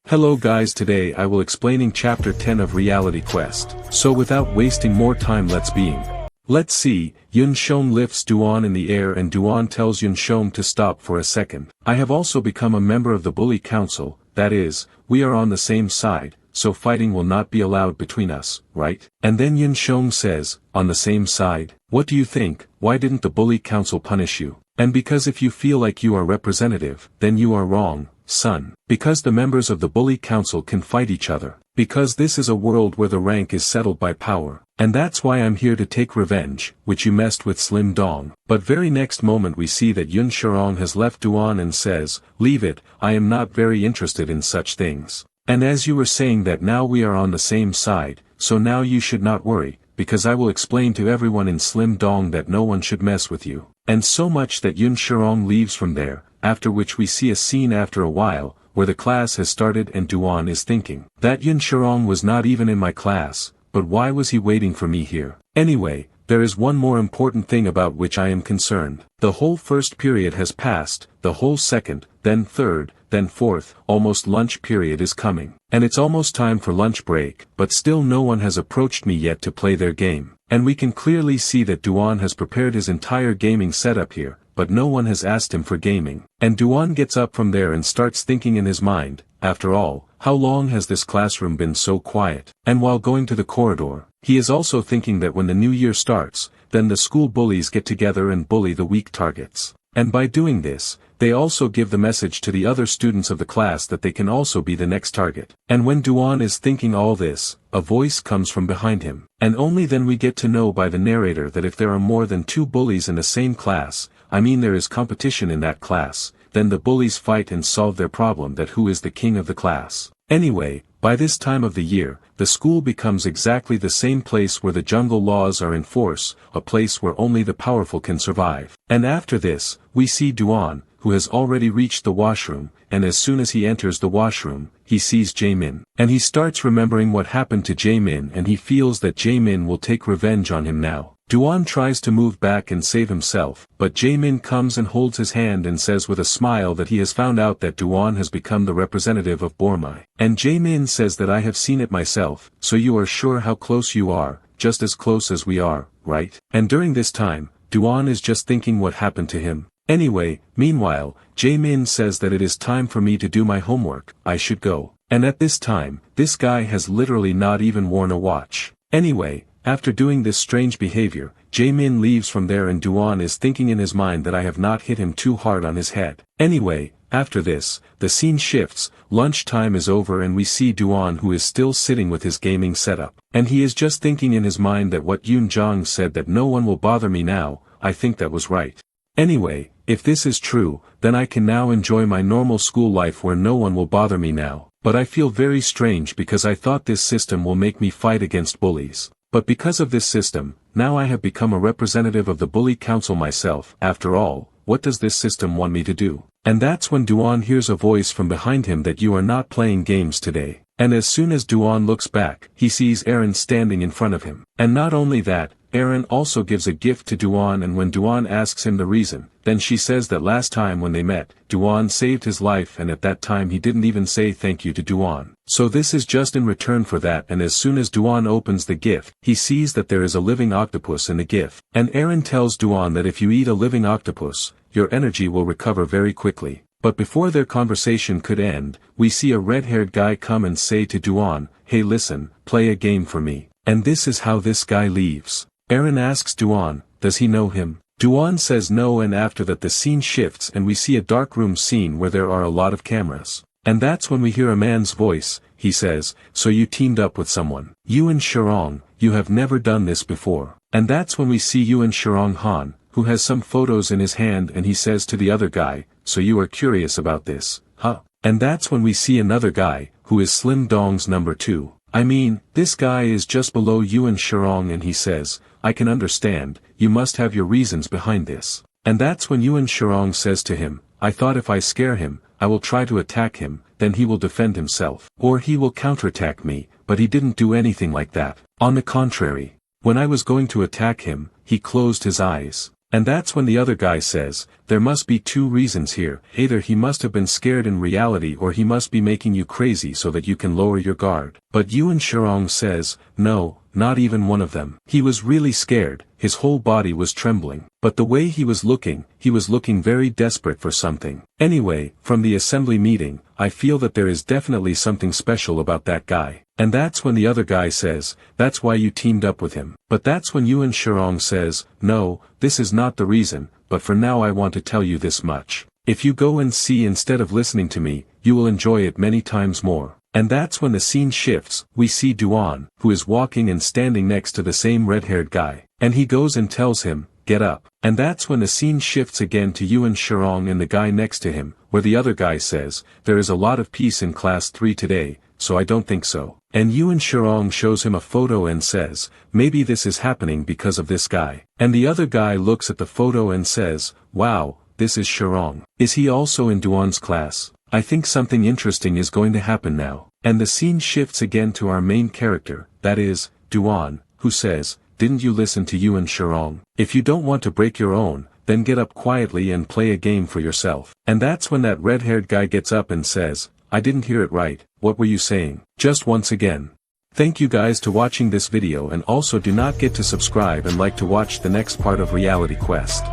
Hello guys, today I will explaining chapter 10 of Reality Quest. So without wasting more time, let's see. Yun Shom lifts Dowan in the air and Dowan tells Yun Shom to stop for a second. I have also become a member of the Bully Council, that is, we are on the same side, so fighting will not be allowed between us, right? And then Yun Shom says, on the same side? What do you think? Why didn't the Bully Council punish you? And because if you feel like you are representative, then you are wrong, son. Because the members of the Bully Council can fight each other. Because this is a world where the rank is settled by power. And that's why I'm here to take revenge, which you messed with Slim Dong. But very next moment we see that Yun Shorong has left Dowan and says, leave it, I am not very interested in such things. And as you were saying that now we are on the same side, so now you should not worry, because I will explain to everyone in Slim Dong that no one should mess with you. And so much that Yun Shorong leaves from there, after which we see a scene after a while, where the class has started and Dowan is thinking, that Yun Shorong was not even in my class, but why was he waiting for me here? Anyway, there is one more important thing about which I am concerned. The whole first period has passed, the whole second, then third, then fourth, almost lunch period is coming. And it's almost time for lunch break, but still no one has approached me yet to play their game. And we can clearly see that Dowan has prepared his entire gaming setup here, but no one has asked him for gaming. And Dowan gets up from there and starts thinking in his mind, after all, how long has this classroom been so quiet? And while going to the corridor, he is also thinking that when the new year starts, then the school bullies get together and bully the weak targets. And by doing this, they also give the message to the other students of the class that they can also be the next target. And when Dowan is thinking all this, a voice comes from behind him. And only then we get to know by the narrator that if there are more than 2 bullies in the same class, I mean there is competition in that class, then the bullies fight and solve their problem, that who is the king of the class. Anyway, by this time of the year, the school becomes exactly the same place where the jungle laws are in force, a place where only the powerful can survive. And after this, we see Dowan, who has already reached the washroom, and as soon as he enters the washroom, he sees Jaemin. And he starts remembering what happened to Jaemin and he feels that Jaemin will take revenge on him now. Dowan tries to move back and save himself, but Jaemin comes and holds his hand and says with a smile that he has found out that Dowan has become the representative of Bormai. And Jaemin says that I have seen it myself, so you are sure how close you are, just as close as we are, right? And during this time, Dowan is just thinking what happened to him. Anyway, meanwhile, Jaemin says that it is time for me to do my homework, I should go. And at this time, this guy has literally not even worn a watch. Anyway, after doing this strange behavior, Jaemin leaves from there and Dowan is thinking in his mind that I have not hit him too hard on his head. Anyway, after this, the scene shifts, lunchtime is over and we see Dowan who is still sitting with his gaming setup. And he is just thinking in his mind that what Yoon Jong said that no one will bother me now, I think that was right. Anyway, if this is true, then I can now enjoy my normal school life where no one will bother me now. But I feel very strange because I thought this system will make me fight against bullies. But because of this system, now I have become a representative of the Bully Council myself. After all, what does this system want me to do? And that's when Dowan hears a voice from behind him that you are not playing games today. And as soon as Dowan looks back, he sees Aaron standing in front of him. And not only that, Aaron also gives a gift to Dowan, and when Dowan asks him the reason, then she says that last time when they met, Dowan saved his life and at that time he didn't even say thank you to Dowan. So this is just in return for that, and as soon as Dowan opens the gift, he sees that there is a living octopus in the gift. And Aaron tells Dowan that if you eat a living octopus, your energy will recover very quickly. But before their conversation could end, we see a red-haired guy come and say to Dowan, hey listen, play a game for me. And this is how this guy leaves. Aaron asks Dowan, does he know him? Dowan says no, and after that the scene shifts and we see a dark room scene where there are a lot of cameras. And that's when we hear a man's voice. He says, so you teamed up with someone. You and Shorong, you have never done this before. And that's when we see you and Shorong Han, who has some photos in his hand, and he says to the other guy, so you are curious about this, huh? And that's when we see another guy, who is Slim Dong's number 2. I mean, this guy is just below you and Shorong, and he says, I can understand, you must have your reasons behind this. And that's when Yuan Shorong says to him, I thought if I scare him, I will try to attack him, then he will defend himself. Or he will counterattack me, but he didn't do anything like that. On the contrary, when I was going to attack him, he closed his eyes. And that's when the other guy says, there must be two reasons here, either he must have been scared in reality or he must be making you crazy so that you can lower your guard. But Yun Shirong says, no, not even one of them. He was really scared, his whole body was trembling. But the way he was looking very desperate for something. Anyway, from the assembly meeting, I feel that there is definitely something special about that guy. And that's when the other guy says, that's why you teamed up with him. But that's when Yun Shirong says, no, this is not the reason, but for now I want to tell you this much. If you go and see instead of listening to me, you will enjoy it many times more. And that's when the scene shifts, we see Dowan, who is walking and standing next to the same red-haired guy. And he goes and tells him, get up. And that's when the scene shifts again to Yun Shirong and the guy next to him, where the other guy says, there is a lot of peace in class 3 today, so I don't think so. And Yun Shirong shows him a photo and says, maybe this is happening because of this guy. And the other guy looks at the photo and says, wow, this is Shirong. Is he also in Dowan's class? I think something interesting is going to happen now. And the scene shifts again to our main character, that is, Dowan, who says, didn't you listen to Yun Shirong? If you don't want to break your own, then get up quietly and play a game for yourself. And that's when that red-haired guy gets up and says, I didn't hear it right, what were you saying? Just once again. Thank you guys to watching this video and also do not get to subscribe and like to watch the next part of Reality Quest.